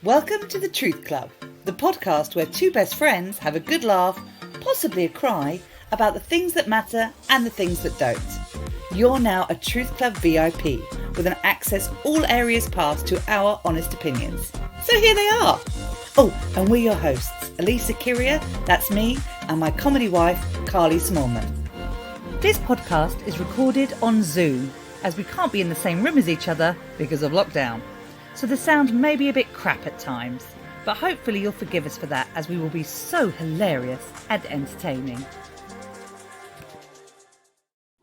Welcome to the Truth Club, the podcast where two best friends have a good laugh, possibly a cry, about the things that matter and the things that don't. You're now a Truth Club VIP with an access all areas pass to our honest opinions. So here they are. Oh, and we're your hosts, Alyssa, Kyria, that's me, and my comedy wife, Smallman. This podcast is recorded on Zoom, as we can't be in the same room as each other because of lockdown. So the sound may be a bit crap at times, but hopefully you'll forgive us for that, as we will be so hilarious and entertaining.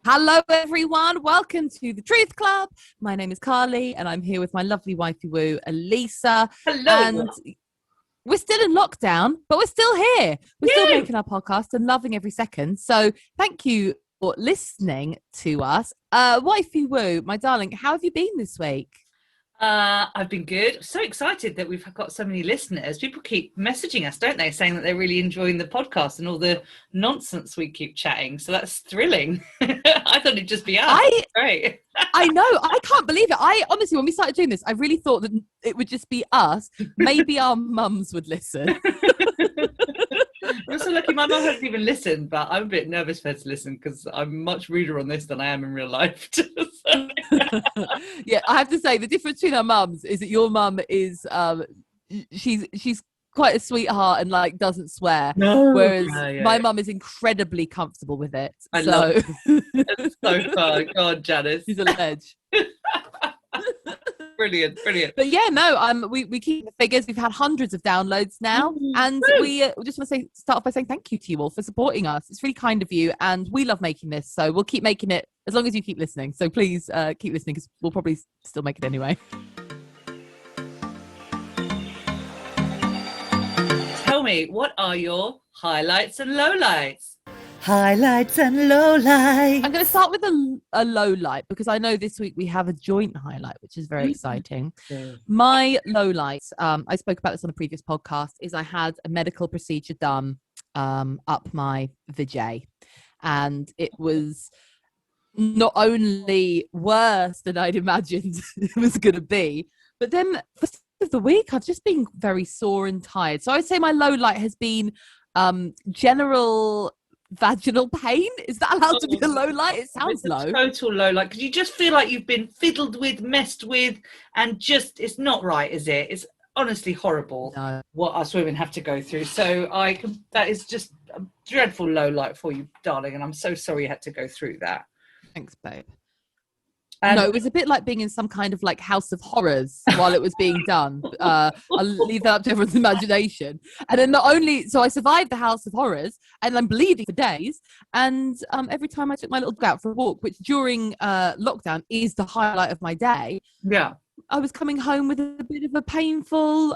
Hello everyone, welcome to the Truth Club. My name is Carly and I'm here with my lovely wifey woo, Alyssa. Hello. And we're still in lockdown, but we're still here. We're still making our podcast and loving every second. So thank you for listening to us. Wifey woo, my darling, how have you been this week? I've been good. So excited that we've got so many listeners. People keep messaging us, don't they, saying that they're really enjoying the podcast and all the nonsense we keep chatting. So that's thrilling. I thought it'd just be us. Great. I know. I can't believe it. I honestly, when we started doing this, I really thought that it would just be us. Maybe our mums would listen. I'm so lucky my mum hasn't even listened, but I'm a bit nervous for her to listen because I'm much ruder on this than I am in real life. Yeah, I have to say the difference between our mums is that your mum is she's quite a sweetheart and like doesn't swear, whereas my mum is incredibly comfortable with it. I love it. It's so fun. God, Janice. She's a ledge. Brilliant. But yeah, no, we keep the figures. We've had hundreds of downloads now, and we just want to start off by saying thank you to you all for supporting us. It's really kind of you, and we love making this, so we'll keep making it as long as you keep listening. So please keep listening, because we'll probably still make it anyway. Tell me, what are your highlights and lowlights? Highlights and lowlights. I'm going to start with a low light, because I know this week we have a joint highlight, which is very exciting. My low light, I spoke about this on a previous podcast, is I had a medical procedure done up my vajay, and it was not only worse than I'd imagined it was going to be, but then for the week I've just been very sore and tired. So I would say my low light has been general vaginal pain. Is that allowed to be a low light? It sounds low. Total low light, because you just feel like you've been fiddled with, messed with, and just it's not right, is it? It's honestly horrible what us women have to go through. So that is just a dreadful low light for you, darling, and I'm so sorry you had to go through that. Thanks, babe. No, it was a bit like being in some kind of like House of Horrors while it was being done. I'll leave that up to everyone's imagination. And then so I survived the House of Horrors, and I'm bleeding for days. And every time I took my little dog out for a walk, which during lockdown is the highlight of my day, I was coming home with a bit of a painful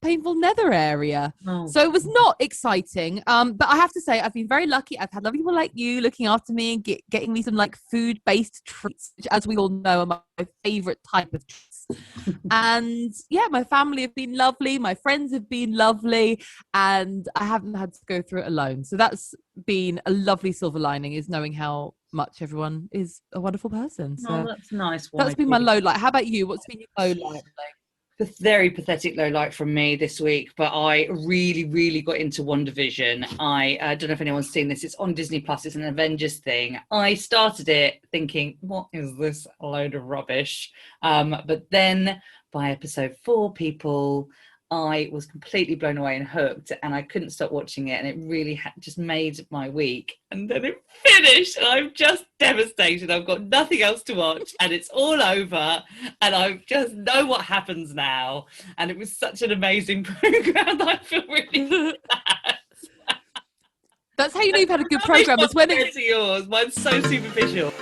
nether area. So it was not exciting, but I have to say I've been very lucky. I've had lovely people like you looking after me and getting me some like food-based treats, which, as we all know, are my favorite type of treats. And yeah, my family have been lovely, my friends have been lovely, and I haven't had to go through it alone. So that's been a lovely silver lining, is knowing how much everyone is a wonderful person. So that's nice. That's been my low light. How about you? What's been your low light? Very pathetic low light from me this week, but I really got into WandaVision. I don't know if anyone's seen this. It's on Disney Plus. It's an Avengers thing. I started it thinking, what is this load of rubbish? But then by episode 4, people, I was completely blown away and hooked, and I couldn't stop watching it, and it really just made my week. And then it finished, and I'm just devastated. I've got nothing else to watch, and it's all over, and I just know what happens now. And it was such an amazing program that I feel really sad. That's how you know you've had a good program. Is when it's yours. Mine's so superficial.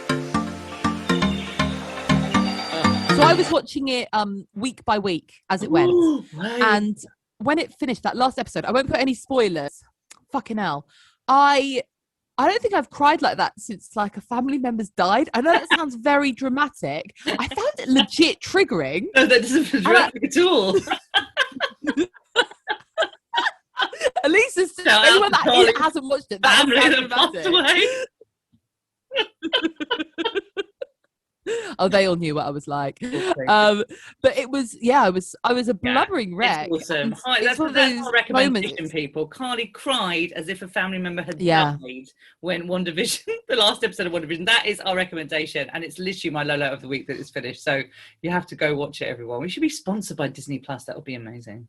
So I was watching it week by week as it went. Right. And when it finished, that last episode, I won't put any spoilers. Fucking hell. I don't think I've cried like that since like a family member's died. I know that sounds very dramatic. I found it legit triggering. No, that doesn't feel dramatic at all. Alyssa, anyone that hasn't watched it, that family that passed away. Oh, they all knew what I was like. But it was, I was a blubbering wreck. It's awesome. That's our recommendation, people. Carly cried as if a family member had died when WandaVision, the last episode of WandaVision, that is our recommendation. And it's literally my low of the week that it's finished. So you have to go watch it, everyone. We should be sponsored by Disney Plus. That would be amazing.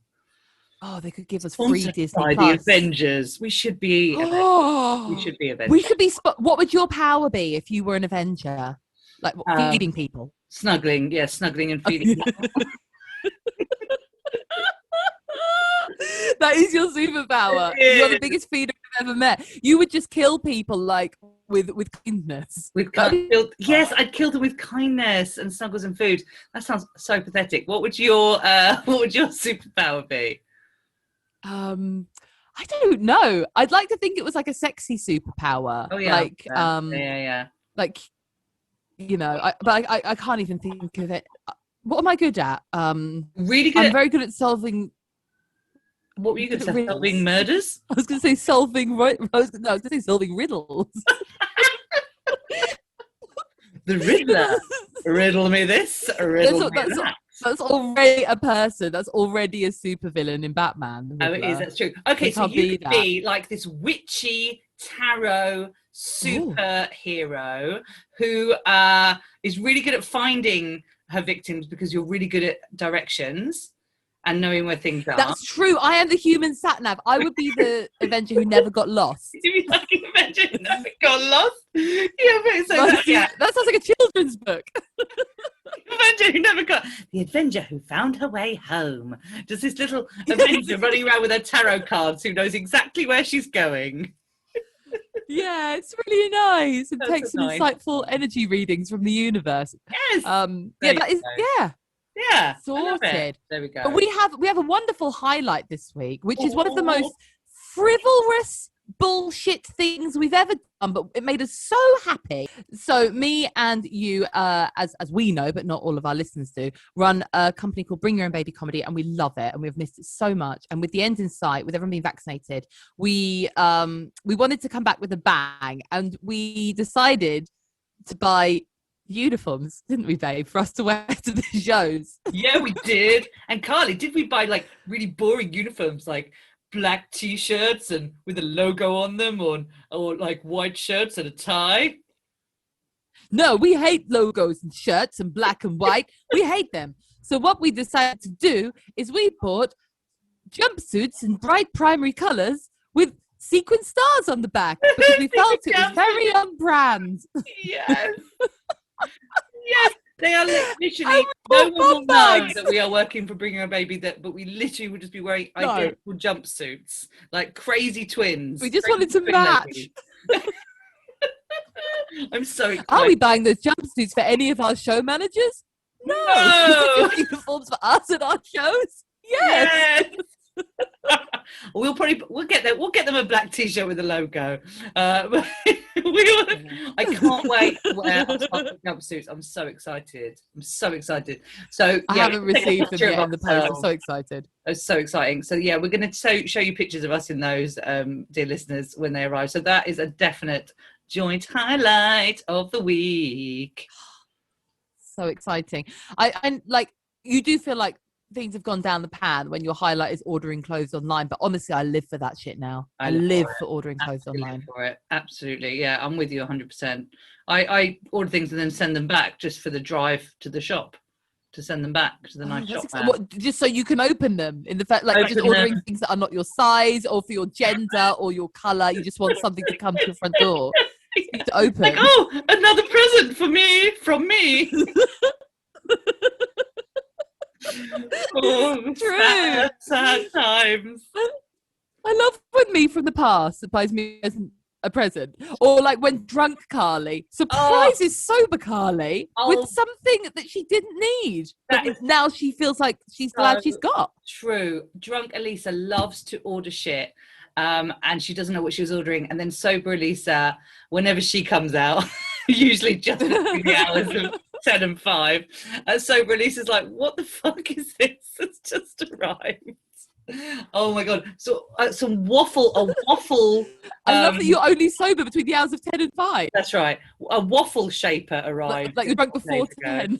Oh, they could give us free Disney Plus. The Avengers. We should be. We should be Avengers. We should be. What would your power be if you were an Avenger? Like feeding people, snuggling and feeding. That is your superpower. You're the biggest feeder I've ever met. You would just kill people like with kindness. Yes, I'd kill them with kindness and snuggles and food. That sounds so pathetic. What would your superpower be? I don't know. I'd like to think it was like a sexy superpower. Oh yeah, like like, you know, I can't even think of it. What am I good at? Really good. I'm very good at solving. What were you going to say? Solving murders? I was going to say solving. I was going to say solving riddles. The Riddler. Riddle me this. Riddle me that. That's already a person. That's already a supervillain in Batman. Oh, it is. That's true. Okay, so you could be like this witchy tarot superhero who is really good at finding her victims because you're really good at directions and knowing where things are. That's true. I am the human sat-nav. I would be the Avenger who never got lost. You'd be like an Avenger who never got lost? Yeah, but that sounds like a children's book. Avenger who never got... The Avenger who found her way home. Just this little Avenger running around with her tarot cards who knows exactly where she's going. Yeah, it's really nice. It takes some insightful energy readings from the universe. Yes. Yeah. Sorted. There we go. But we have a wonderful highlight this week, which is one of the most frivolous bullshit things we've ever done, but it made us so happy. So me and you, as we know, but not all of our listeners do, run a company called Bring Your Own Baby Comedy, and we love it, and we've missed it so much. And with the end in sight, with everyone being vaccinated, we wanted to come back with a bang, and we decided to buy uniforms, didn't we, babe, for us to wear to the shows? Yeah, we did. And Carly, did we buy like really boring uniforms, like black t-shirts and with a logo on them, or like white shirts and a tie? No, we hate logos and shirts and black and white. We hate them. So what we decided to do is we bought jumpsuits in bright primary colors with sequin stars on the back because we felt it was very on brand. Yes. Yes, they are literally. No one will know that we are working for Bring Your Own Baby. But we literally would just be wearing identical jumpsuits, like crazy twins. We just wanted to match. I'm so excited. Are we buying those jumpsuits for any of our show managers? No. Uniforms for us at our shows. Yes. We'll get them a black t-shirt with a logo. I can't wait to wear our jumpsuits. I'm so excited. So I haven't received them yet in the post. I'm so excited. It's so exciting. So yeah, we're going to show you pictures of us in those, dear listeners, when they arrive. So that is a definite joint highlight of the week. So exciting. I like, you do feel like things have gone down the pan when your highlight is ordering clothes online, but honestly I live for that shit now. I live for ordering clothes online. For it. Absolutely. Yeah, I'm with you 100%. I order things and then send them back just for the drive to the shop, to send them back to the nice shop. Just so you can open them, in the fact, like just ordering things that are not your size or for your gender or your color. You just want something to come to your front door. You to open. Like, oh, another present from me. Oh, true. Sad times. I love when me from the past supplies me as a present, or like when drunk Carly surprises sober Carly with something that she didn't need, but now she feels like she's glad she's got. True. Drunk Alyssa loves to order shit, and she doesn't know what she was ordering, and then sober Alyssa, whenever she comes out, usually just between the hours of 10 and 5, sober Alyssa's like, what the fuck is this? It's just arrived. Oh my god! So a waffle. I love that you're only sober between the hours of 10 and 5. That's right. A waffle shaper arrived. Like you drank before 10.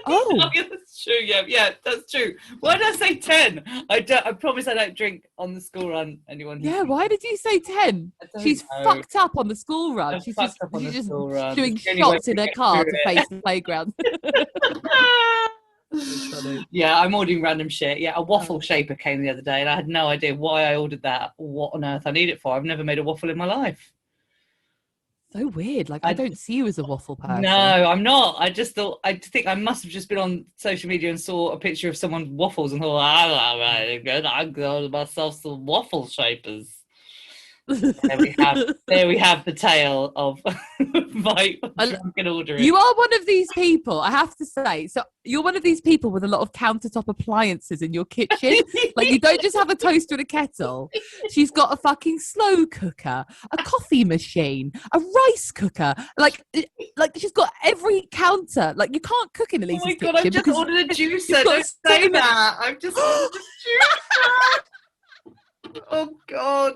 Oh, yeah, that's true. Yeah, that's true. Why did I say 10? I promise I don't drink on the school run. Anyone? Yeah. Why did you say 10? She's fucked up on the school run. She's just doing shots in her car to face the playground. Yeah, I'm ordering random shit. Yeah, a waffle shaper came the other day, and I had no idea why I ordered that. What on earth I need it for? I've never made a waffle in my life. So weird. Like I don't see you as a waffle person. No, I'm not. I think I must have just been on social media and saw a picture of someone's waffles and thought, I'm good. I'm going to myself some waffle shapers. There we have the tale of my drunken ordering. You are one of these people, I have to say. So you're one of these people with a lot of countertop appliances in your kitchen. Like you don't just have a toaster and a kettle. She's got a fucking slow cooker, a coffee machine, a rice cooker. Like she's got every counter. Like you can't cook in Alyssa's kitchen. Oh my god! I've just ordered a juicer. Don't say that. I've just ordered a juicer. Oh god.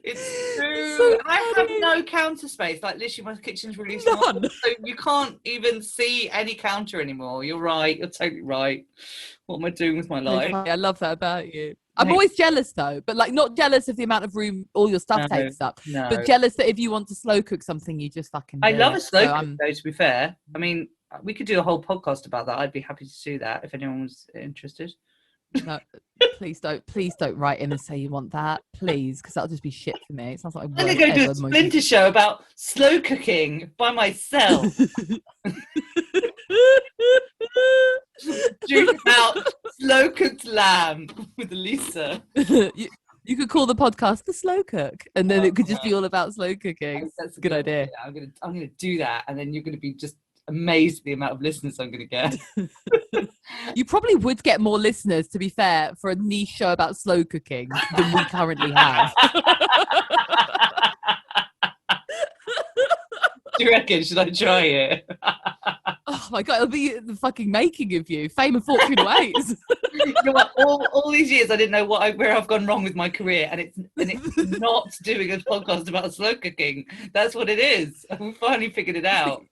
It's true. So I have no counter space. Like literally, my kitchen's really small, so you can't even see any counter anymore. You're right. You're totally right. What am I doing with my life? I love that about you. I'm always jealous though, but like not jealous of the amount of room all your stuff takes up, but jealous that if you want to slow cook something, you just fucking. I love a slow cook though. To be fair, I mean, we could do a whole podcast about that. I'd be happy to do that if anyone was interested. No, please don't write in and say you want that, please, because that'll just be shit for me. It sounds like I'm gonna go do a Splinter show about slow cooking by myself. Drink about slow cooked lamb with Alyssa. You could call the podcast The Slow Cook, and then it could just be all about slow cooking. That's a good idea. I'm gonna do that, and then you're gonna be just amazed at the amount of listeners I'm going to get. You probably would get more listeners, to be fair, for a niche show about slow cooking than we currently have. Do you reckon? Should I try it? Oh my god, it'll be the fucking making of you. Fame and fortune ways. You know what? All these years I didn't know where I've gone wrong with my career, and it's not doing a podcast about slow cooking. That's what it is. We finally figured it out.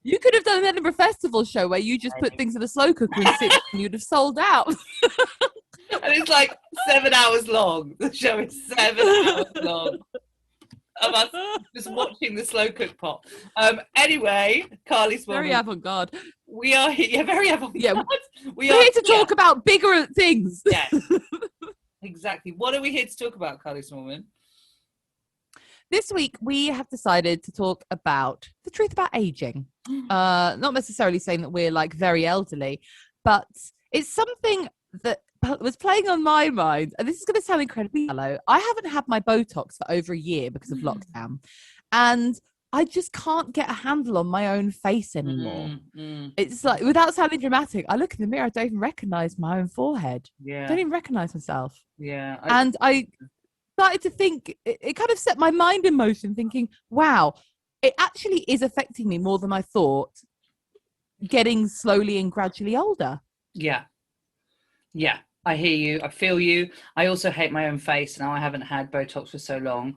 You could have done an Edinburgh Festival show where you just put things in a slow cooker and sit and you'd have sold out. And it's like 7 hours long. The show is 7 hours long. Of us just watching the slow cook pot. Anyway, Carly Smallman. Very avant-garde. We are here. Yeah, very avant-garde. Yeah. We're here to talk about bigger things. Yes. Exactly. What are we here to talk about, Carly Smallman? This week, we have decided to talk about the truth about aging. Not necessarily saying that we're like very elderly, but it's something that was playing on my mind. And this is going to sound incredibly shallow. I haven't had my botox for over a year because of lockdown. And I just can't get a handle on my own face anymore. It's like, without sounding dramatic, I look in the mirror, I don't even recognize my own forehead. Yeah. I don't even recognize myself. Yeah. And I started to think, it kind of set my mind in motion, thinking, wow, it actually is affecting me more than I thought, getting slowly and gradually older. Yeah. I hear you. I feel you. I also hate my own face. Now I haven't had Botox for so long.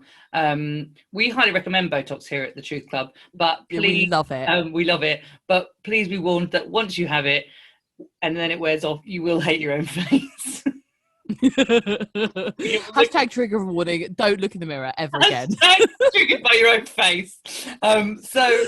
We highly recommend Botox here at the Truth Club, but please, we love it. We love it, but please be warned that once you have it and then it wears off, you will hate your own face. Hashtag trigger warning, don't look in the mirror ever again. Triggered by your own face. So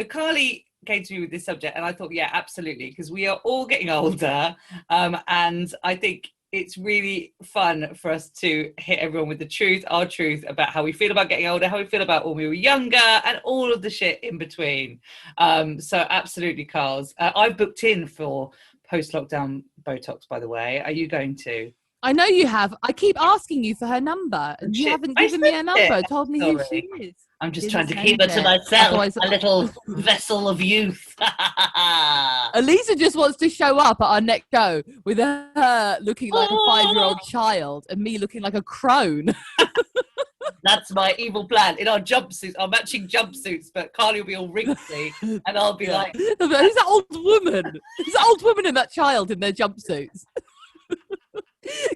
Carly came to me with this subject and I thought, yeah, absolutely, because we are all getting older, and I think it's really fun for us to hit everyone with the truth, our truth about how we feel about getting older, how we feel about when we were younger, and all of the shit in between. So absolutely, Carls. I've booked in for post-lockdown Botox, by the way. Are you going to? I know you have. I keep asking you for her number, and you haven't given me her number, told me who she is. I'm just trying to keep her to myself, otherwise, a little vessel of youth. Alyssa just wants to show up at our next show with her looking like a 5-year-old child and me looking like a crone. That's my evil plan. In our jumpsuits, our matching jumpsuits, but Carly will be all wrinkly and I'll be like... Who's that old woman? Who's that old woman and that child in their jumpsuits?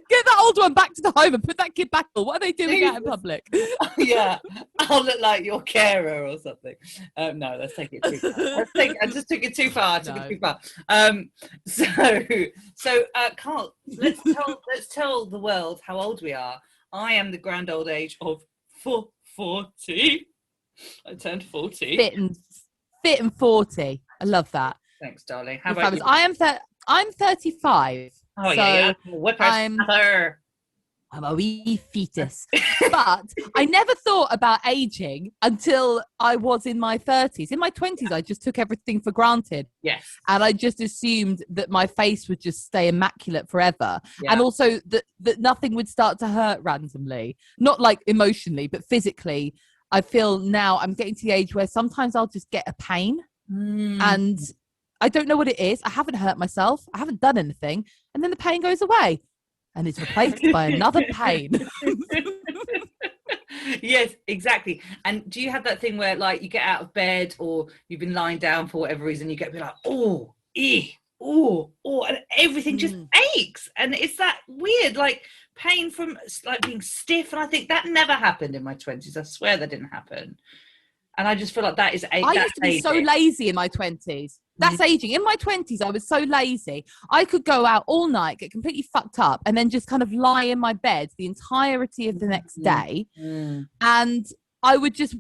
Get that old one back to the home and put that kid back on. What are they doing out in public? Yeah, I'll look like your carer or something. No, let's take it too far. I just took it too far. So Carl, let's tell the world how old we are. I am the grand old age of 40. I turned 40. Fit and 40. I love that. Thanks, darling. How about you? I'm 35. Oh, so yeah. I'm a wee fetus. But I never thought about aging until I was in my 30s. In my 20s, I just took everything for granted. Yes. And I just assumed that my face would just stay immaculate forever. Yeah. And also that nothing would start to hurt randomly. Not like emotionally, but physically. I feel now I'm getting to the age where sometimes I'll just get a pain. And I don't know what it is. I haven't hurt myself. I haven't done anything. And then the pain goes away. And it's replaced by another pain. Yes, exactly. And do you have that thing where, like, you get out of bed or you've been lying down for whatever reason, you get to be like, and everything just aches. And it's that weird, like, pain from, like, being stiff. And I think that never happened in my 20s. I swear that didn't happen. And I just feel like that is I used to be so lazy in my 20s. That's aging. In my 20s, I was so lazy. I could go out all night, get completely fucked up, and then just kind of lie in my bed the entirety of the next day. And I would just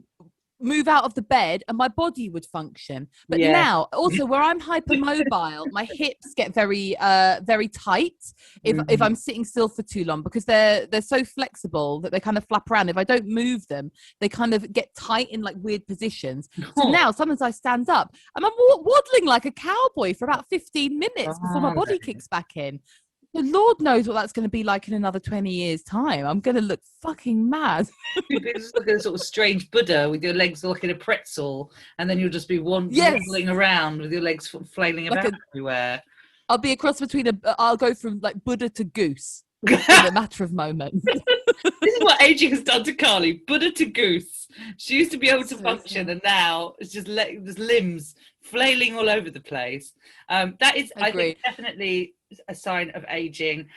move out of the bed and my body would function. But now, also where I'm hypermobile, my hips get very very tight if I'm sitting still for too long, because they're so flexible that they kind of flap around. If I don't move them, they kind of get tight in like weird positions. So now sometimes I stand up and I'm waddling like a cowboy for about 15 minutes before my body kicks back in. The Lord knows what that's going to be like in another 20 years' time. I'm going to look fucking mad. You'll be just like a sort of strange Buddha with your legs like in a pretzel, and then you'll just be waddling around with your legs flailing about everywhere. I'll be a cross between I'll go from like Buddha to goose in a matter of moments. This is what aging has done to Carly. Buddha to goose. She used to be able to function, and now it's just limbs flailing all over the place. That is, I think, definitely a sign of aging,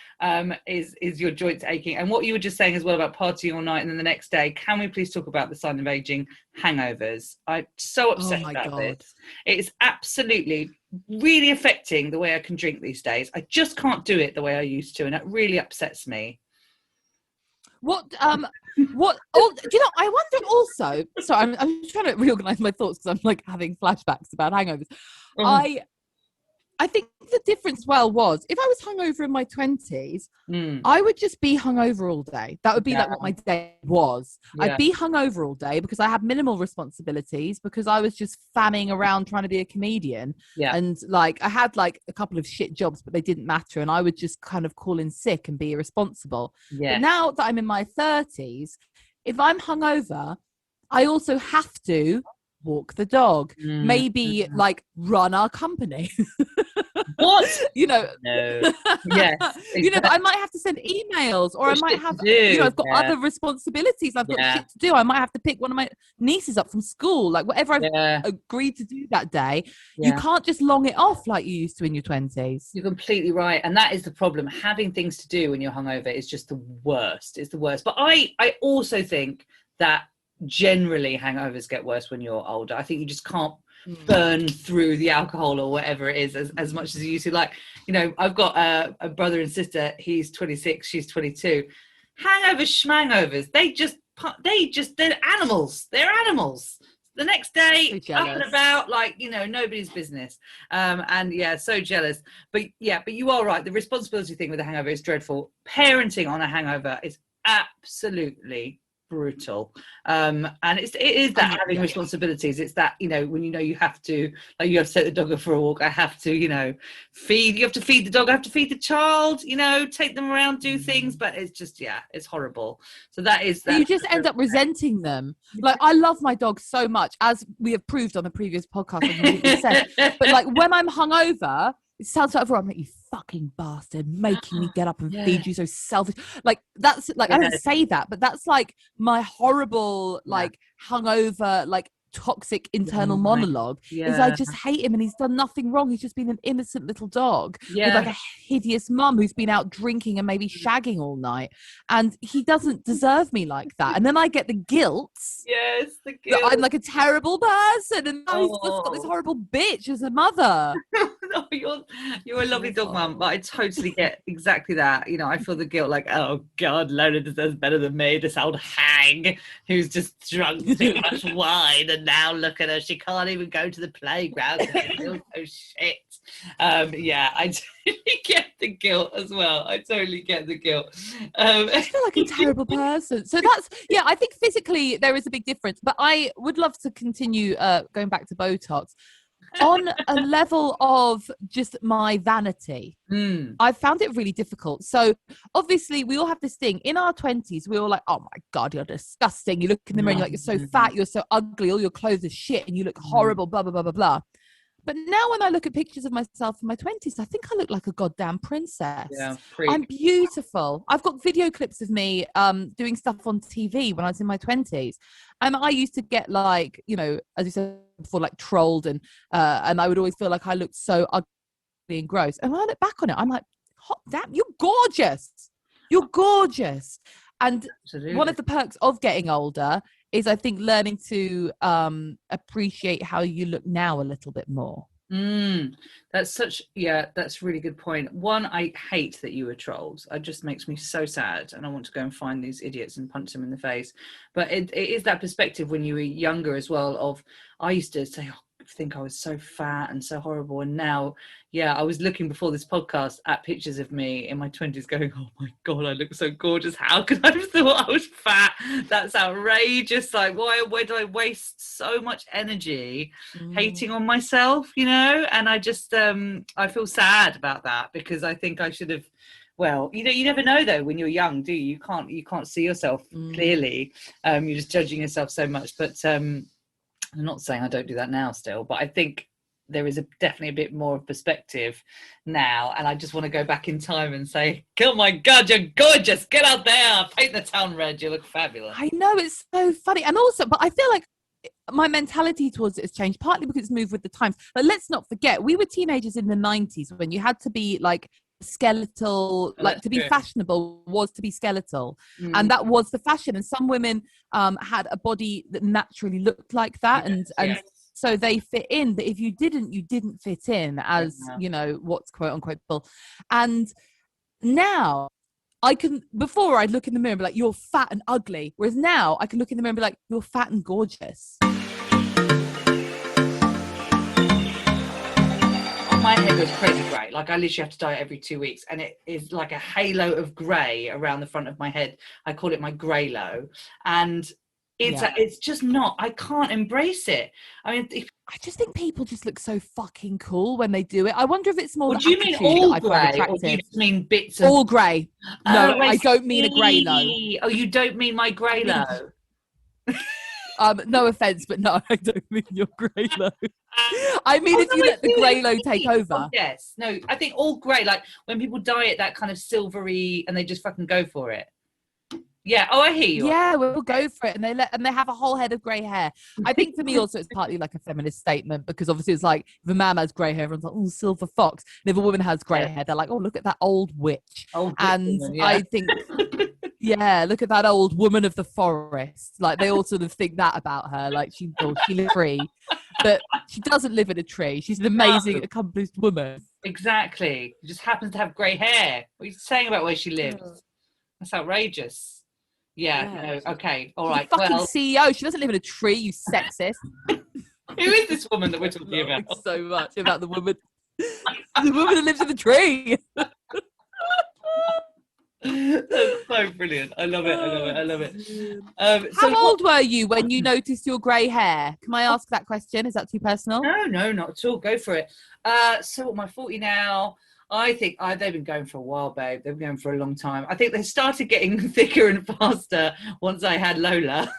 is your joints aching. And what you were just saying as well about partying all night and then the next day, can we please talk about the sign of aging? Hangovers. I'm so upset about this. It is absolutely really affecting the way I can drink these days. I just can't do it the way I used to, and it really upsets me. Do you know, I wonder also, sorry, I'm trying to reorganize my thoughts because I'm like having flashbacks about hangovers. I think the difference was if I was hungover in my 20s, I would just be hungover all day. That would be like what my day was. I'd be hungover all day because I had minimal responsibilities, because I was just fanning around trying to be a comedian. And like I had like a couple of shit jobs, but they didn't matter. And I would just kind of call in sick and be irresponsible. But now that I'm in my 30s, if I'm hungover, I also have to walk the dog, maybe like run our company. What? You know, no. Yes, exactly. You know, I might have to send emails, or I might have, you know, I've got other responsibilities. I've got shit to do. I might have to pick one of my nieces up from school, like whatever I've agreed to do that day. You can't just long it off like you used to in your 20s. You're completely right. And that is the problem. Having things to do when you're hungover is just the worst. It's the worst. But I also think that generally hangovers get worse when you're older. I think you just can't burn through the alcohol or whatever it is as much as you used to. Like, you know, I've got a brother and sister. He's 26, she's 22. Hangovers, schmangovers, they're animals. They're animals. The next day, up and about, like, you know, nobody's business. And so jealous. But you are right. The responsibility thing with a hangover is dreadful. Parenting on a hangover is absolutely brutal. And it is that having responsibilities. It's that, you know, when you know you have to take the dog for a walk. I have to, you know, you have to feed the dog. I have to feed the child, you know, take them around, do things. But it's just, it's horrible. So that is that. You just end up resenting them. Like, I love my dog so much, as we have proved on the previous podcast. But like when I'm hungover, it sounds like I'm like, you fucking bastard, making me get up and feed you, so selfish. Like, that's like, I don't say that, but that's like my horrible, like hungover, like toxic internal monologue is I just hate him and he's done nothing wrong. He's just been an innocent little dog with like a hideous mum who's been out drinking and maybe shagging all night, and he doesn't deserve me like that. And then I get the guilt that I'm like a terrible person, and now he's just got this horrible bitch as a mother. No, you're a lovely dog mum, but I totally get exactly that. You know, I feel the guilt, like, oh God, Lola deserves better than me, this old hag who's just drunk too much wine, and now look at her, she can't even go to the playground because she feels so shit. I totally get the guilt as well. I totally get the guilt. I feel like a terrible person. So that's, I think physically there is a big difference, but I would love to continue going back to Botox. On a level of just my vanity, I found it really difficult. So obviously we all have this thing in our 20s. We're all like, oh my God, you're disgusting. You look in the mirror and you're like, you're so fat, you're so ugly, all your clothes are shit and you look horrible, blah, blah, blah, blah, blah. But now when I look at pictures of myself in my 20s, I think I look like a goddamn princess. I'm beautiful. I've got video clips of me doing stuff on TV when I was in my 20s. And I used to get like, you know, as you said before, like trolled and I would always feel like I looked so ugly and gross. And when I look back on it, I'm like, hot damn, you're gorgeous. You're gorgeous. And one of the perks of getting older is I think learning to appreciate how you look now a little bit more. That's a really good point. One, I hate that you were trolled. It just makes me so sad, and I want to go and find these idiots and punch them in the face. But it is that perspective when you were younger as well of, I used to say, think I was so fat and so horrible, and now I was looking before this podcast at pictures of me in my 20s going, oh my God, I look so gorgeous, how could I have thought I was fat? That's outrageous. Like, why did I waste so much energy hating on myself, you know? And I just I feel sad about that, because I think I should have, well, you know, you never know though when you're young, do you? You can't see yourself clearly. You're just judging yourself so much. But I'm not saying I don't do that now still, but I think there is definitely a bit more of perspective now, and I just want to go back in time and say, oh my God, you're gorgeous, get out there, paint the town red, you look fabulous. I know, it's so funny. And also, but I feel like my mentality towards it has changed, partly because it's moved with the times. But let's not forget, we were teenagers in the 90s when you had to be like skeletal, like to be fashionable was to be skeletal, and that was the fashion. And some women had a body that naturally looked like that, and so they fit in. But if you didn't fit in as you know what's quote unquote bull. And now before I'd look in the mirror and be like, you're fat and ugly, whereas now I can look in the mirror and be like, you're fat and gorgeous. My hair goes crazy grey. Like, I literally have to dye it every 2 weeks, and it is like a halo of grey around the front of my head. I call it my grey-low, and it's just not, I can't embrace it. I mean, I just think people just look so fucking cool when they do it. I wonder if it's more do you mean all grey, or do you just mean bits of all grey? No, I don't mean a grey-low. Oh, you don't mean my grey-low? No offense, but no, I don't mean your grey-low. I mean, if you let the grey-low take over. Oh, yes. No, I think all grey, like when people dye it that kind of silvery and they just fucking go for it. Yeah. Oh, I hear you. Yeah, we'll go for it. And they have a whole head of grey hair. I think for me also it's partly like a feminist statement, because obviously it's like if a man has grey hair, everyone's like, oh, silver fox. And if a woman has grey hair, they're like, oh, look at that old witch. And woman, I think... Yeah, look at that old woman of the forest. Like, they all sort of think that about her. Like, she lives in a tree. But she doesn't live in a tree. She's an amazing, accomplished woman. Exactly. She just happens to have grey hair. What are you saying about where she lives? That's outrageous. Yeah. No, okay. All right. She's fucking CEO. She doesn't live in a tree, you sexist. Who is this woman that we're talking about? So much about the woman. The woman that lives in the tree. That's so brilliant. I love it. How old were you when you noticed your grey hair? Can I ask that question? Is that too personal? No, not at all. Go for it. So am I 40 now? I think they've been going for a while, babe. They've been going for a long time. I think they started getting thicker and faster once I had Lola.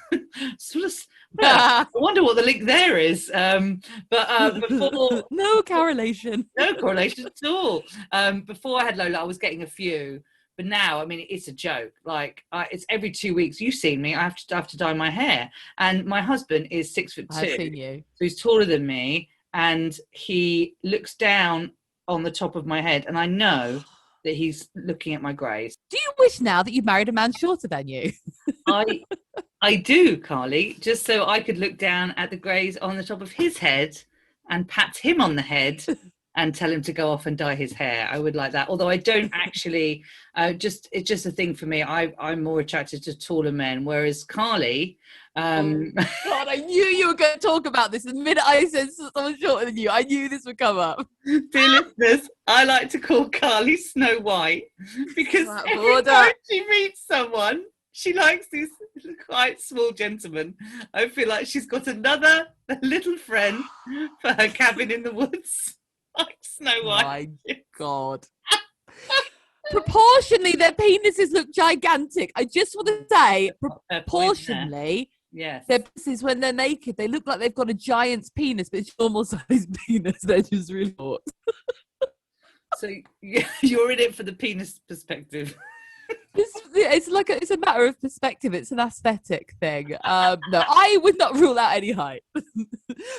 I wonder what the link there is. But before... No correlation. No correlation at all. Before I had Lola, I was getting a few. But now, I mean, it's a joke. Like, it's every 2 weeks. You've seen me. I have to dye my hair. And my husband is 6'2". I've seen you. So he's taller than me, and he looks down on the top of my head, and I know that he's looking at my greys. Do you wish now that you married a man shorter than you? I do, Carly, just so I could look down at the greys on the top of his head and pat him on the head and tell him to go off and dye his hair. I would like that. Although I don't actually, it's just a thing for me. I'm more attracted to taller men, whereas Carly... God, I knew you were going to talk about this. The minute I said someone shorter than you, I knew this would come up. Dear listeners, I like to call Carly Snow White because every time she meets someone, she likes these quite small gentlemen. I feel like she's got another little friend for her cabin in the woods, like Snow White. My God. Proportionally, their penises look gigantic. I just want to say, proportionally, yes, their penises, when they're naked, they look like they've got a giant's penis, but it's normal sized penis. They're just really short. So you're in it for the penis perspective. It's a matter of perspective. It's an aesthetic thing. No, I would not rule out any height, but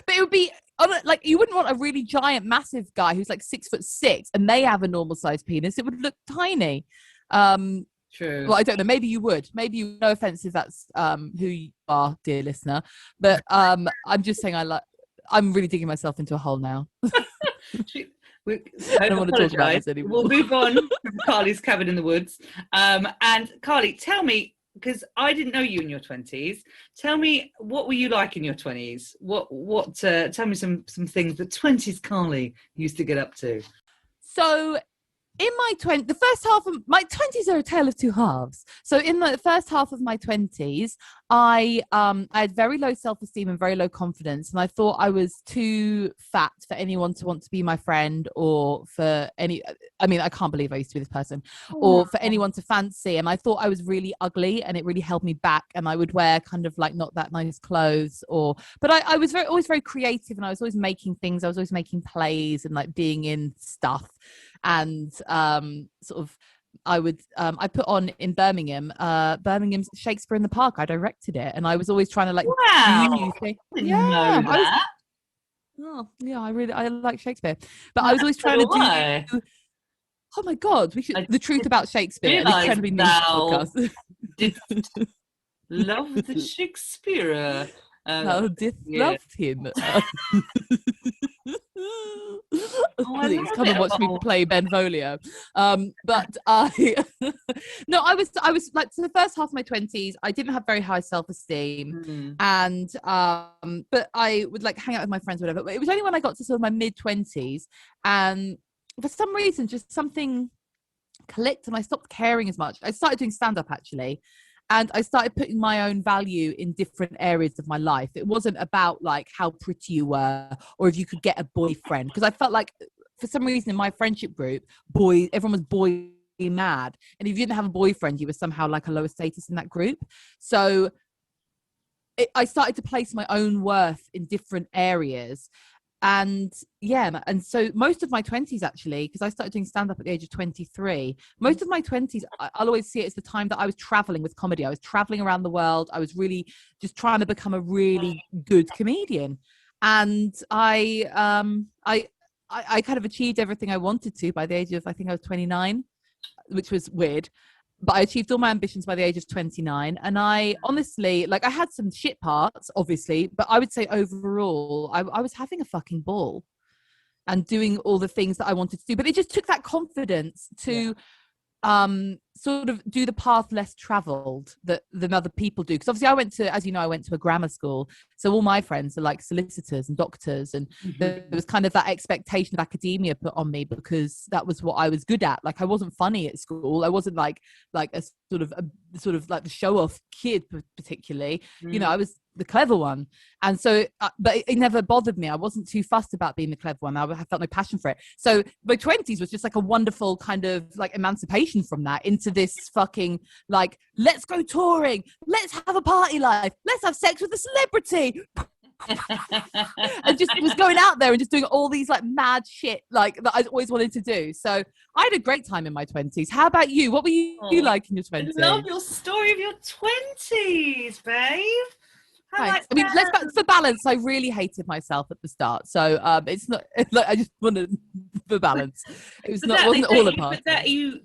it would be like you wouldn't want a really giant, massive guy who's like 6'6" and they have a normal sized penis. It would look tiny. True. Well, I don't know. Maybe you would. Maybe you. No offense if that's who you are, dear listener. But I'm just saying. I'm really digging myself into a hole now. I don't want to talk about this anymore. We'll move on from Carly's cabin in the woods. And Carly, tell me, because I didn't know you in your 20s. Tell me, what were you like in your 20s? Tell me some things that 20s Carly used to get up to. So in my the first half of my 20s are a tale of two halves. So in the first half of my 20s, I had very low self-esteem and very low confidence, and I thought I was too fat for anyone to want to be my friend, or for I can't believe I used to be this person, or for anyone to fancy. And I thought I was really ugly, and it really held me back. And I would wear kind of like not that nice clothes, but I was always very creative, and I was always making things. I was always making plays and like being in stuff. And I put on in Birmingham's Shakespeare in the Park. I directed it, and I was always trying to like do new things. Yeah, I like Shakespeare, but I was always trying to do. Oh my God, we should the truth about Shakespeare. This trying to be podcast. Love the Shakespeare. Loved him. Please come and watch me play Benvolio. But I was like, to the first half of my 20s, I didn't have very high self-esteem, and but I would like hang out with my friends, whatever. But it was only when I got to sort of my mid-20s, and for some reason, just something clicked, and I stopped caring as much. I started doing stand-up actually. And I started putting my own value in different areas of my life. It wasn't about like how pretty you were or if you could get a boyfriend. Because I felt like for some reason in my friendship group, everyone was boy mad. And if you didn't have a boyfriend, you were somehow like a lower status in that group. So I started to place my own worth in different areas. And so most of my 20s actually, because I started doing stand-up at the age of 23, most of my 20s, I'll always see it as the time that I was traveling with comedy. I was traveling around the world. I was really just trying to become a really good comedian. And I kind of achieved everything I wanted to by the age of, I think I was 29, which was weird. But I achieved all my ambitions by the age of 29. And I honestly, like, I had some shit parts, obviously, but I would say overall, I was having a fucking ball and doing all the things that I wanted to do. But it just took that confidence to sort of do the path less traveled than other people do. Because obviously I went to a grammar school. So all my friends are like solicitors and doctors. And there was kind of that expectation of academia put on me because that was what I was good at. Like I wasn't funny at school. I wasn't like a sort of like the show off kid particularly. You know, I was the clever one. And so, but it never bothered me. I wasn't too fussed about being the clever one. I felt no passion for it. So my 20s was just like a wonderful kind of like emancipation from that into this fucking like, let's go touring. Let's have a party life. Let's have sex with a celebrity. and just was going out there and just doing all these like mad shit like that I always wanted to do. So I had a great time in my 20s. How about you? What were you like in your 20s? I love your story of your 20s, babe. Thanks. I mean, for balance, I really hated myself at the start. So it's not like I just wanted for balance. It was wasn't all a part. But that you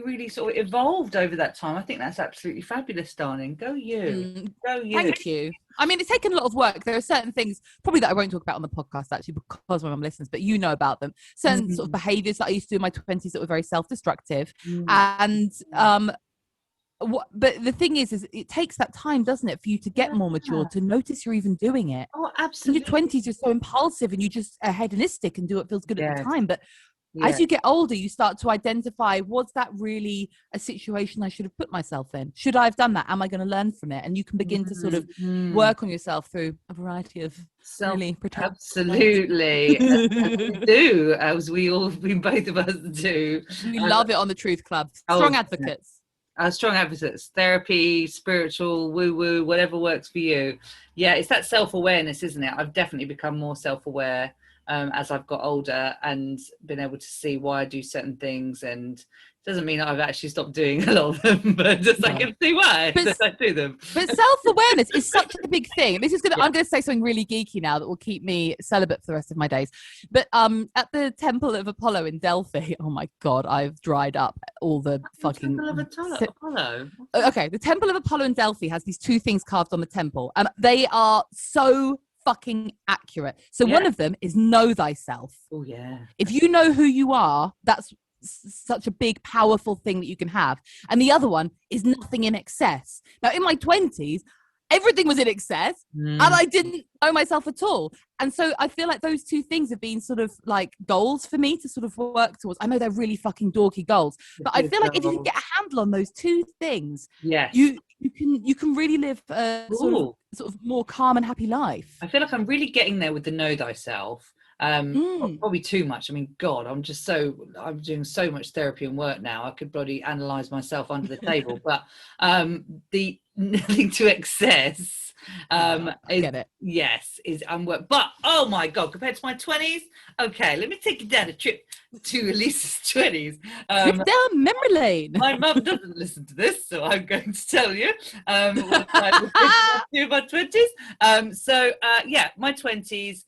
really sort of evolved over that time. I think that's absolutely fabulous, darling. Go you. Go you. Thank you. I mean, it's taken a lot of work. There are certain things probably that I won't talk about on the podcast actually because my mum listens, but you know about them. Certain sort of behaviours that I used to do in my 20s that were very self-destructive. And but the thing is it takes that time, doesn't it, for you to get more mature, to notice you're even doing it. Oh, absolutely. In your 20s, you're so impulsive and you just are hedonistic and do what feels good at the time. But as you get older, you start to identify, was that really a situation I should have put myself in? Should I have done that? Am I going to learn from it? And you can begin to sort of work on yourself through a variety of Absolutely. as we both of us do. We love it on the Truth Club. Strong advocates. Strong advocates, therapy, spiritual, woo-woo, whatever works for you. Yeah, it's that self-awareness, isn't it? I've definitely become more self-aware as I've got older and been able to see why I do certain things, and doesn't mean that I've actually stopped doing a lot of them, but just I can see why I do them. But self-awareness is such a big thing. This is I'm going to say something really geeky now that will keep me celibate for the rest of my days. But at the Temple of Apollo in Delphi, oh my God, I've dried up all the fucking... Temple of Apollo? Okay, the Temple of Apollo in Delphi has these two things carved on the temple, and they are so fucking accurate. So one of them is know thyself. Oh yeah. If you know who you are, that's such a big, powerful thing that you can have. And the other one is nothing in excess. Now, in my 20s, everything was in excess and I didn't know myself at all. And so I feel like those two things have been sort of like goals for me to sort of work towards. I know they're really fucking dorky goals, but I feel like if you can get a handle on those two things, you can really live a sort of more calm and happy life. I feel like I'm really getting there with the know thyself. Probably too much. I mean, God, I'm doing so much therapy and work now. I could bloody analyze myself under the table, but the nothing to excess is unwork. But oh my God, compared to my 20s, okay, let me take you down a trip to Alyssa's 20s. Trip down memory lane. My mum doesn't listen to this, so I'm going to tell you what I was in my 20s. So my 20s.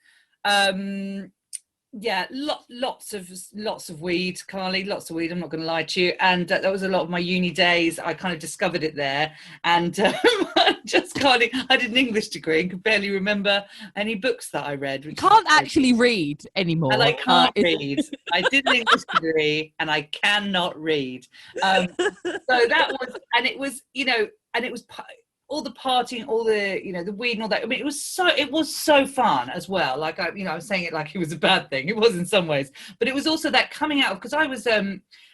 Lots of weed, Carly, lots of weed. I'm not going to lie to you. And that was a lot of my uni days. I kind of discovered it there, and I did an English degree and could barely remember any books that I read. You can't actually read anymore. And I can't read. I did an English degree and I cannot read. So that was, and it was all the partying, all the, the weed and all that. I mean, it was so fun as well. Like I was saying it like it was a bad thing. It was in some ways, but it was also that coming out of, because I was,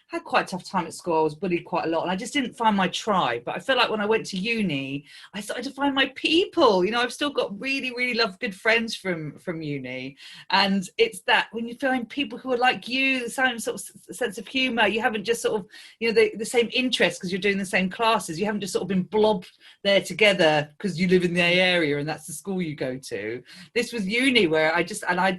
had quite a tough time at school. I was bullied quite a lot and I just didn't find my tribe. But I feel like when I went to uni, I started to find my people. I've still got really, really good friends from uni. And it's that when you find people who are like you, the same sort of sense of humor, you haven't just sort of, the same interests because you're doing the same classes. You haven't just sort of been blobbed there together because you live in the area and that's the school you go to. This was uni where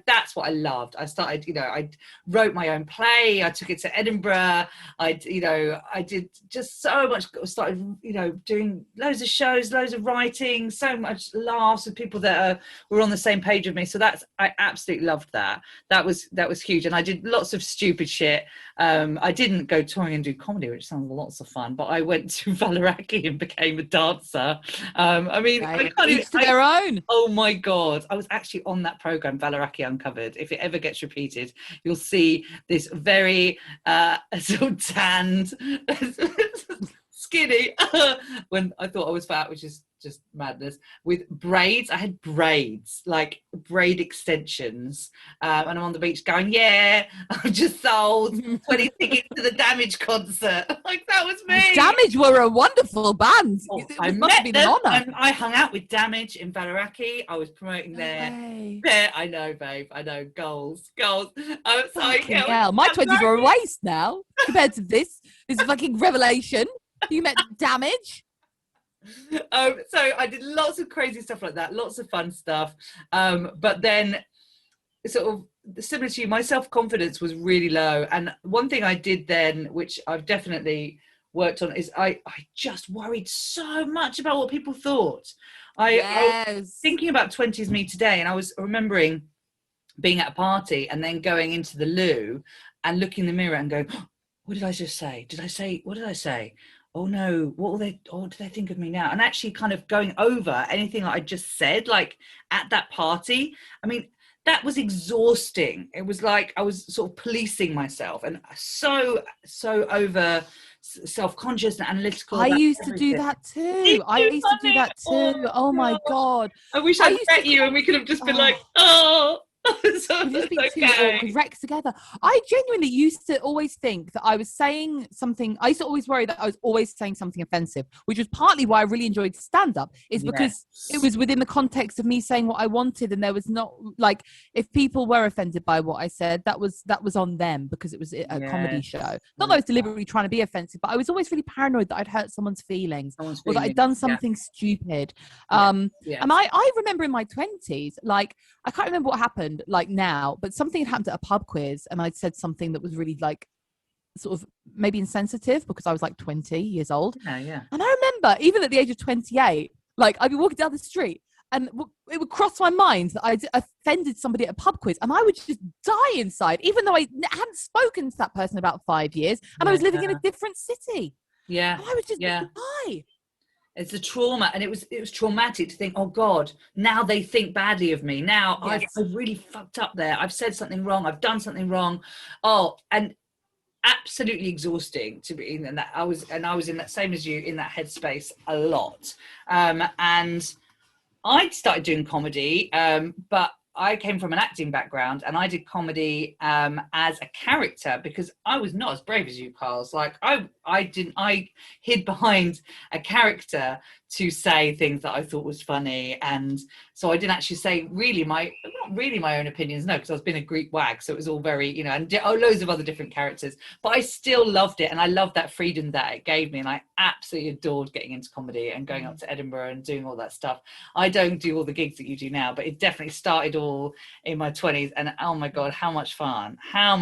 that's what I loved. I started, I wrote my own play. I took it to Edinburgh. I did just so much, started, doing loads of shows, loads of writing, so much laughs with people that were on the same page with me. So I absolutely loved that. That was huge. And I did lots of stupid shit. I didn't go touring and do comedy, which sounds lots of fun, but I went to Valaraki and became a dancer. I mean, right. I can't each to their own. Oh my God. I was actually on that program, Valaraki Uncovered. If it ever gets repeated, you'll see this very, sort of tanned, skinny, when I thought I was fat, which is just madness, with braids. I had braids, like braid extensions, and I'm on the beach going, I've just sold 20 tickets to the Damage concert. Like, that was me. Damage were a wonderful band. I must be an honour. I hung out with Damage in Valaraki. I was promoting their I know, babe, I know, goals. I'm sorry. My 20s are a waste now compared to this fucking revelation. You met Damage. So I did lots of crazy stuff like that, lots of fun stuff. But then sort of similar to you, my self-confidence was really low. And one thing I did then, which I've definitely worked on, is I just worried so much about what people thought. I was thinking about 20s me today, and I was remembering being at a party and then going into the loo and looking in the mirror and going, oh, what did I just say? What did I say? Oh no, what do they think of me now? And actually kind of going over anything that I just said, like at that party. I mean, that was exhausting. It was like I was sort of policing myself and so over self-conscious and analytical. I used to do that too. Oh my God. I wish I'd met you and we could have just been like, oh. So just be two awkward wrecks together. I genuinely used to always think that I was saying something. I used to always worry that I was always saying something offensive, which was partly why I really enjoyed stand-up, is because it was within the context of me saying what I wanted, and there was not like, if people were offended by what I said, that was on them, because it was a comedy show. Not that I was deliberately trying to be offensive, but I was always really paranoid that I'd hurt someone's feelings or that I'd done something stupid. And I remember in my 20s, like, I can't remember what happened like now, but something had happened at a pub quiz, and I'd said something that was really like sort of maybe insensitive, because I was like 20 years old. And I remember even at the age of 28, like I'd be walking down the street and it would cross my mind that I'd offended somebody at a pub quiz, and I would just die inside, even though I hadn't spoken to that person about 5 years, and I was living in a different city. And I would just die. It's a trauma, and it was traumatic to think, oh God, now they think badly of me. Now I've really fucked up there. I've said something wrong. I've done something wrong. Oh, and absolutely exhausting to be in that. I was in that, same as you, in that headspace a lot. And I started doing comedy, but I came from an acting background, and I did comedy as a character, because I was not as brave as you, Carls. Like I hid behind a character to say things that I thought was funny, and so I didn't actually say not really my own opinions, no, because I was being a Greek wag, so it was all very, and loads of other different characters, but I still loved it, and I loved that freedom that it gave me, and I absolutely adored getting into comedy and going up to Edinburgh and doing all that stuff. I don't do all the gigs that you do now, but it definitely started all in my 20s, and oh my God, how much fun.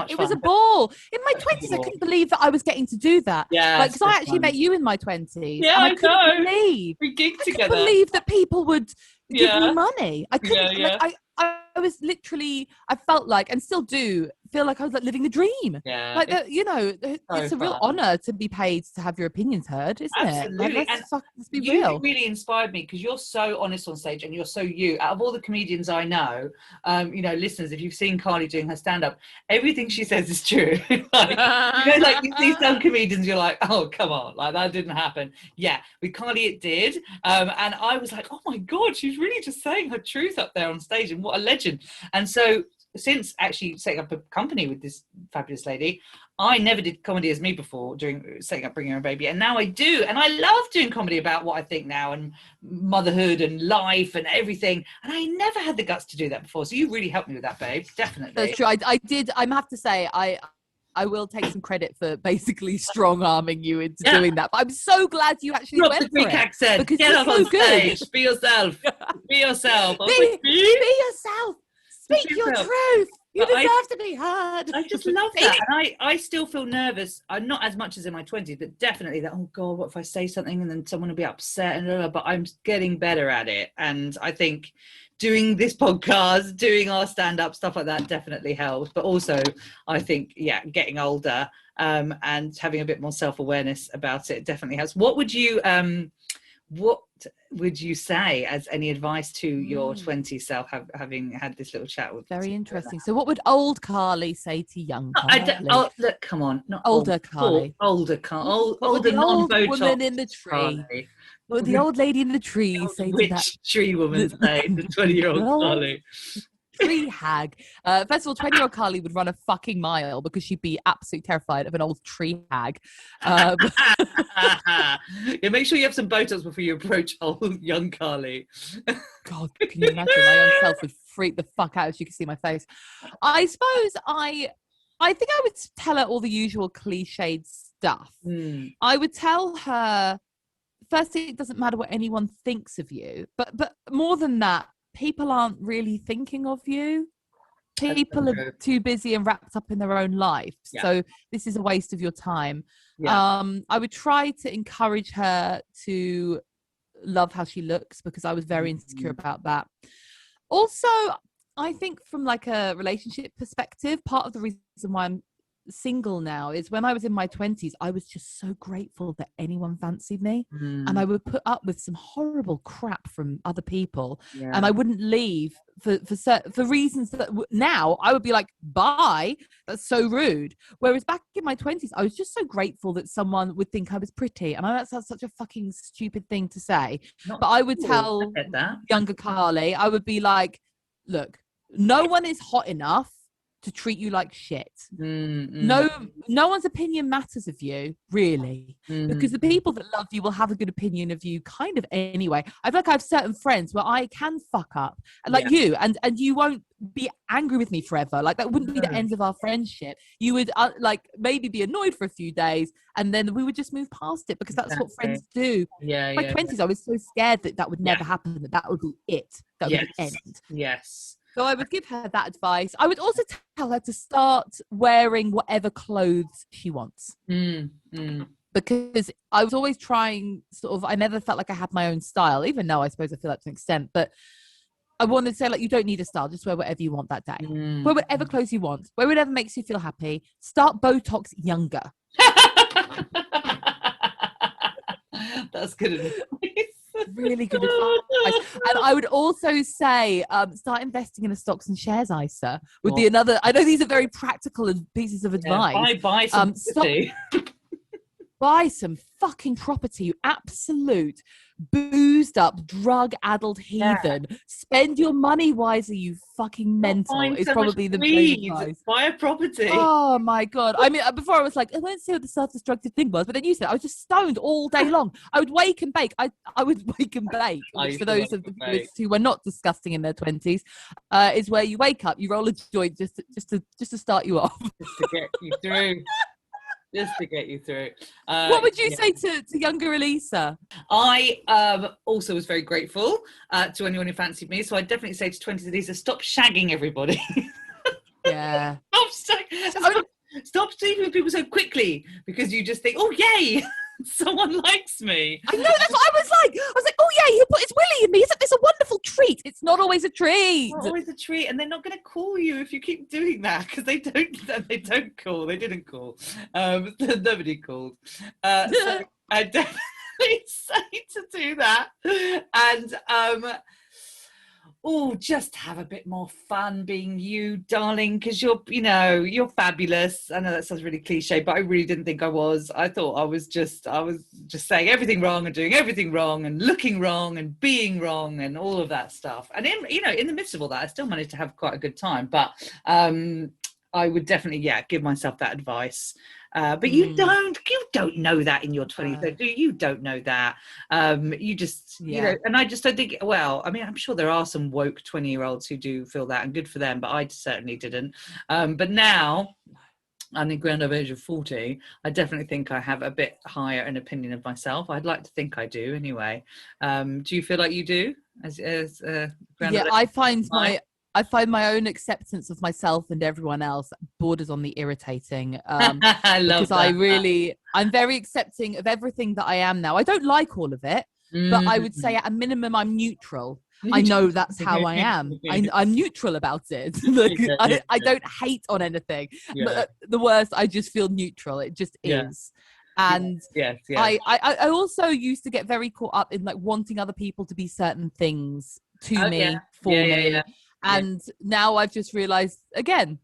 It was a ball. In my 20s, I couldn't believe that I was getting to do that. Because I actually met you in my 20s. Yeah, and I couldn't believe. We gigged together. I couldn't believe that people would give me money. I couldn't. Like, I was literally, I felt like, and still do feel like I was like living the dream. Like, it's a real honor to be paid to have your opinions heard, isn't Absolutely. it? Like, let's be real. You really inspired me, because you're so honest on stage, and you're so you. Out of all the comedians I know, listeners, if you've seen Carly doing her stand-up, everything she says is true. like you see some comedians, you're like, oh, come on, like that didn't happen. Yeah, with Carly it did. And I was like, oh my God, she's really just saying her truth up there on stage, and what a legend. And so since actually setting up a company with this fabulous lady, I never did comedy as me before during setting up Bringing Her a Baby, and now I do, and I love doing comedy about what I think now, and motherhood and life and everything, and I never had the guts to do that before, so you really helped me with that, babe. Definitely. That's true. I did. I have to say, I will take some credit for basically strong-arming you into doing that. But I'm so glad you actually went the Greek for it. accent. Because get up so on stage. Be yourself. Be yourself. Be yourself. Speak your truth. You deserve to be heard. I just love that. And I still feel nervous. I'm not as much as in my 20s, but definitely that, oh God, what if I say something and then someone will be upset? But I'm getting better at it. And I think doing this podcast, doing our stand-up, stuff like that definitely helps. But also, I think, getting older and having a bit more self-awareness about it definitely helps. What would you say as any advice to your 20 self, having had this little chat with? Very interesting. So what would old Carly say to young Carly? Look, come on, not older Carly. Older non-Botox woman in the tree. Carly. What would the old lady in the tree say to that? Tree woman say, the 20-year-old Carly? Tree hag. First of all, 20-year-old Carly would run a fucking mile because she'd be absolutely terrified of an old tree hag. Make sure you have some Botox before you approach old young Carly. God, can you imagine? My young self would freak the fuck out if she could see my face. I suppose I think I would tell her all the usual cliched stuff. I would tell her firstly, it doesn't matter what anyone thinks of you, but more than that, people aren't really thinking of you. People are too busy and wrapped up in their own life. Yeah. So this is a waste of your time. Yeah. I would try to encourage her to love how she looks, because I was very insecure about that. Also, I think from like a relationship perspective, part of the reason why I'm single now is when I was in my 20s, I was just so grateful that anyone fancied me, and I would put up with some horrible crap from other people, and I wouldn't leave for reasons that now I would be like, bye, that's so rude. Whereas back in my 20s, I was just so grateful that someone would think I was pretty, and I know that's such a fucking stupid thing to say, but I would tell younger Carly, I would be like, look, no one is hot enough to treat you like shit. No one's opinion matters of you, really, because the people that love you will have a good opinion of you kind of anyway. I feel like I have certain friends where I can fuck up, like you, and you won't be angry with me forever. Like that wouldn't be the end of our friendship. You would like maybe be annoyed for a few days, and then we would just move past it, because that's what friends do. In my 20s, I was so scared that would never happen, that would be it. That would be the end. Yes. So I would give her that advice. I would also tell her to start wearing whatever clothes she wants. Because I was always trying I never felt like I had my own style, even though I suppose I feel that to an extent. But I wanted to say, like, you don't need a style. Just wear whatever you want that day. Wear whatever clothes you want. Wear whatever makes you feel happy. Start Botox younger. That's good advice. Really good advice. And I would also say start investing in a stocks and shares ISA would be another. I know these are very practical pieces of advice. Buy some buy some fucking property, you absolute boozed up, drug-addled heathen. Spend your money wisely, you fucking mental. It's probably the main advice. Buy a property. Oh my God. I mean, before I was like, I won't see what the self-destructive thing was, but then you said I was just stoned all day long. I would wake and bake. I would wake and bake. For those of the viewers who were not disgusting in their 20s, is where you wake up, you roll a joint just to start you off. Just to get you through. Just to get you through. What would you say to younger Alyssa? I also was very grateful to anyone who fancied me. So I'd definitely say to 20s Alyssa, stop shagging everybody. Yeah. Stop sleeping with people so quickly, because you just think, oh, yay, someone likes me. I know, that's what I was like. I was like, oh, yeah, he put his willy in me. Isn't this a wonderful treat? It's not always a treat. It's not always a treat, and they're not going to call you if you keep doing that, because they don't call. They didn't call. Nobody called. So I definitely say to do that. And just have a bit more fun being you, darling, because you're fabulous. I know that sounds really cliche, but I really didn't think I was. I thought I was just saying everything wrong and doing everything wrong and looking wrong and being wrong and all of that stuff. And in the midst of all that, I still managed to have quite a good time. But I would definitely, give myself that advice. But you don't know that in your 20s, though, do you? You don't know that. You just, and I just don't think, I'm sure there are some woke 20-year-olds who do feel that, and good for them, but I certainly didn't. But now, I'm the grand age of 40, I definitely think I have a bit higher an opinion of myself. I'd like to think I do anyway. Do you feel like you do? I find my own acceptance of myself and everyone else borders on the irritating. I love that. I'm very accepting of everything that I am now. I don't like all of it, but I would say at a minimum, I'm neutral. I know that's how I am. I'm neutral about it. I don't hate on anything. But the worst, I just feel neutral. It just is. And I also used to get very caught up in like wanting other people to be certain things to me, for me. And now I've just realized, again,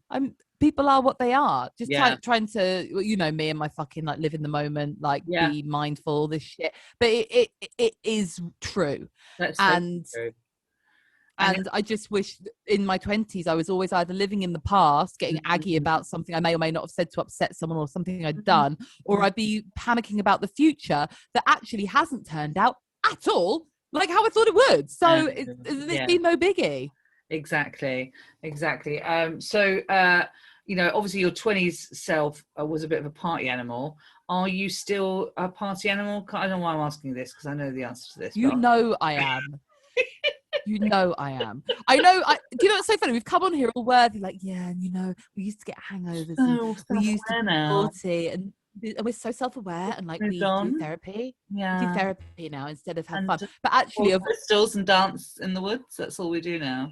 people are what they are. Just trying to, me and my fucking like live in the moment, like be mindful, this shit. But it is true. That's so true. And I just wish in my 20s, I was always either living in the past, getting aggy about something I may or may not have said to upset someone or something I'd done, or I'd be panicking about the future that actually hasn't turned out at all like how I thought it would. So it's been no biggie. Exactly. obviously your 20s self was a bit of a party animal. Are you still a party animal? I don't know why I'm asking this, because I know the answer to this. I am. I am. I know. Do you know what's so funny? We've come on here all worthy, like, yeah, we used to get hangovers. And we used to be naughty, and we're so self-aware, and like we do therapy. Yeah, we do therapy now instead of have fun. But actually, crystals and dance in the woods. That's all we do now.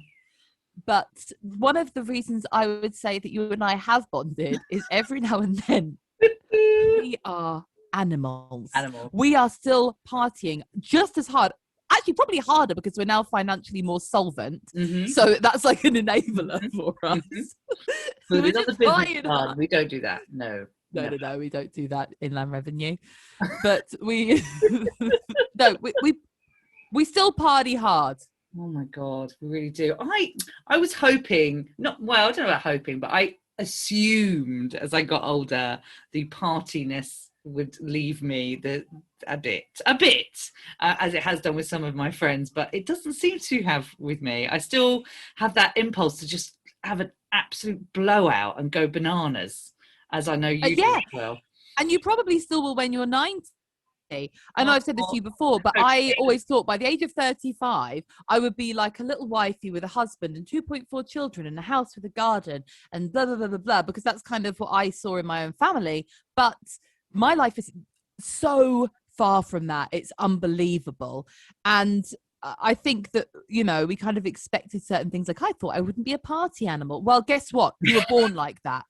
But one of the reasons I would say that you and I have bonded is every now and then we are animals. We are still partying just as hard. Actually, probably harder, because we're now financially more solvent. Mm-hmm. So that's like an enabler for us. So we're not the business card. We don't do that. No, we don't do that. Inland revenue. But we we still party hard. Oh my God, we really do. I was hoping, I don't know about hoping, but I assumed as I got older, the partiness would leave me a bit, as it has done with some of my friends, but it doesn't seem to have with me. I still have that impulse to just have an absolute blowout and go bananas, as I know you do as well. And you probably still will when you're 90. I know I've said this to you before, but I always thought by the age of 35, I would be like a little wifey with a husband and 2.4 children and a house with a garden and blah, blah, blah, blah, blah, because that's kind of what I saw in my own family. But my life is so far from that. It's unbelievable. And I think that, we kind of expected certain things. Like, I thought I wouldn't be a party animal. Well, guess what? You were born like that.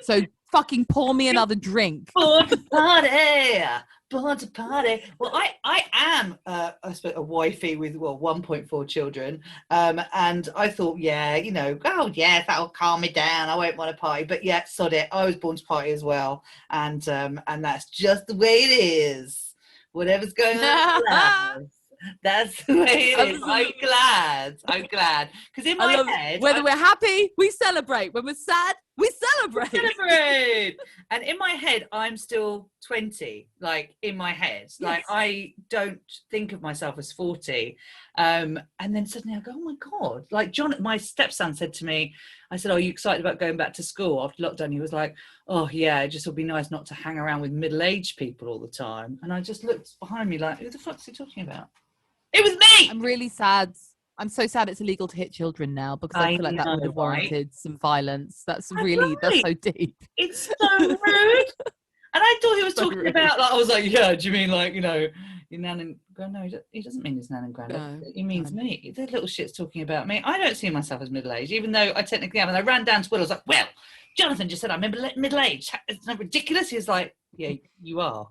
So fucking pour me another drink. Born to party. Born to party. Well, I am, I suppose, a wifey with 1.4 children, and I thought, that'll calm me down. I won't want to party, but yeah, sod it. I was born to party as well, and that's just the way it is. Whatever's going on. That's the way it is. I'm glad. Because in my head, whether we're happy, we celebrate. When we're sad, we celebrate. And in my head, I'm still 20. Like, in my head, yes. Like, I don't think of myself as 40. And then suddenly I go, oh my God! Like, John, my stepson, said to me, I said, "Are you excited about going back to school after lockdown?" He was like, "Oh yeah, it just would be nice not to hang around with middle-aged people all the time." And I just looked behind me like, who the fuck's he talking about? It was me! I'm really sad. I'm so sad it's illegal to hit children now, because I feel like that would have warranted some violence. That's so deep. It's so rude. And I thought he was talking about, like, I was like, yeah, do you mean like, your nan and granddad? No, he doesn't mean his nan and granddad. No, he means me. The little shit's talking about me. I don't see myself as middle-aged, even though I technically am. And I ran down to Will, I was like, well, Jonathan just said I'm middle-aged. It's not ridiculous. He's like, yeah, you are.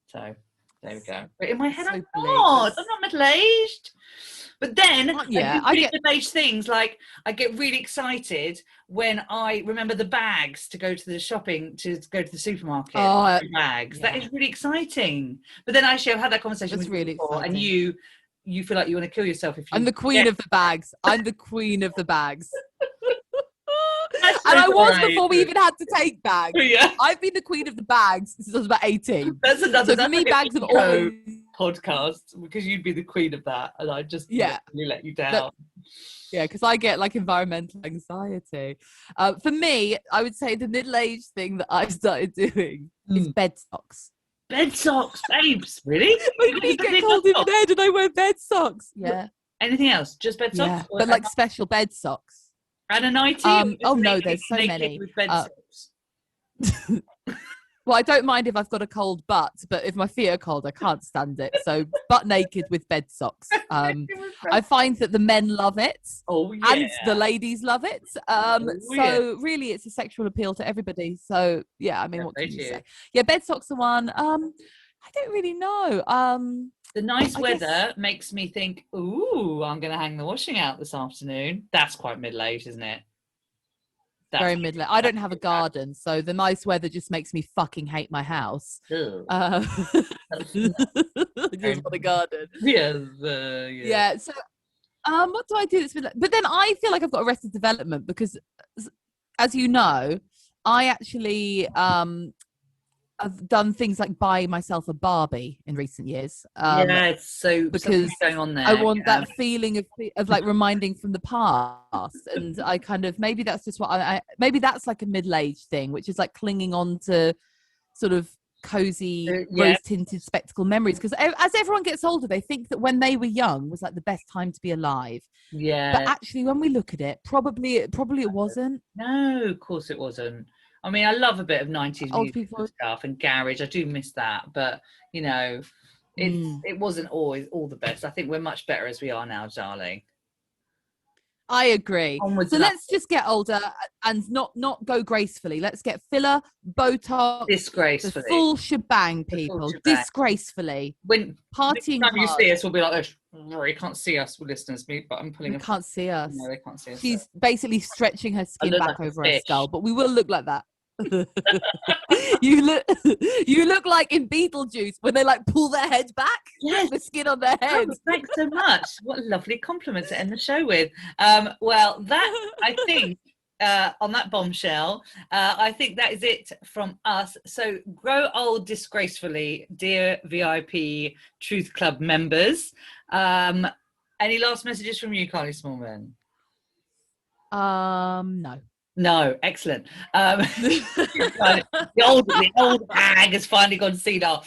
So there we go. But in my head, I'm not middle-aged. But then I get middle-aged things, like I get really excited when I remember the bags to go to the shopping, to go to the supermarket. Oh, bags. Yeah. That is really exciting. But then actually, I've had that conversation with you before, and you feel like you want to kill yourself if you. I'm the queen of the bags. I'm the queen of the bags. And I was before we even had to take bags. Yeah. I've been the queen of the bags since I was about 18. That's another. So for me, bags have always podcast, because you'd be the queen of that, and I just let you down. Because I get like environmental anxiety. For me, I would say the middle-aged thing that I've started doing is bed socks. Bed socks, babes, really? My feet get cold in bed and I wear bed socks. Yeah. Anything else? Just bed socks? Yeah, but like special bed socks. And a nightie? Oh no, there's so many. With bed socks. Well, I don't mind if I've got a cold butt, but if my feet are cold, I can't stand it. So butt naked with bed socks. I find that the men love it. Oh, yeah. And the ladies love it. So really, it's a sexual appeal to everybody. So yeah, I mean, what can you say? Yeah, bed socks are one. I don't really know. The nice weather makes me think, ooh, I'm going to hang the washing out this afternoon. That's quite middle-aged, isn't it? Very middle. I don't have a garden, so the nice weather just makes me fucking hate my house. I just want a garden. Yeah. So, what do I do? But then I feel like I've got Arrested Development, because, as you know, I actually I've done things like buy myself a Barbie in recent years. Yeah, it's because going on there. I want that feeling of like reminding from the past, and I kind of, maybe that's just what maybe that's like a middle-aged thing, which is like clinging on to sort of cozy rose-tinted spectacle memories, because as everyone gets older they think that when they were young was like the best time to be alive, but actually when we look at it, probably it wasn't. No, of course it wasn't. I mean, I love a bit of 90s Old music people and stuff and garage. I do miss that, but you know, it wasn't always all the best. I think we're much better as we are now, darling. I agree. So let's just get older and not go gracefully. Let's get filler, botox, disgracefully, the full shebang, people. Disgracefully. When partying time you see us, we'll be like this. You can't see us, listeners, but I'm pulling. They can't see us. No, they can't see us. She's basically stretching her skin back over her skull, but we will look like that. you look like in Beetlejuice when they like pull their head back. Yes, the skin on their head. Oh, thanks so much. What a lovely compliment to end the show with. Well, that I think on that bombshell, I think that is it from us. So grow old disgracefully, dear VIP Truth Club members. Any last messages from you, Carly Smallman? No, excellent. The old hag has finally gone senile.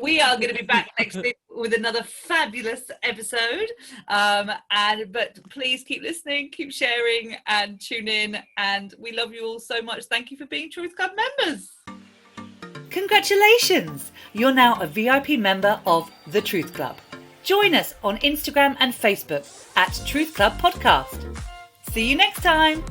We are going to be back next week with another fabulous episode. But please keep listening, keep sharing, and tune in. And we love you all so much. Thank you for being Truth Club members. Congratulations! You're now a VIP member of the Truth Club. Join us on Instagram and Facebook at Truth Club Podcast. See you next time.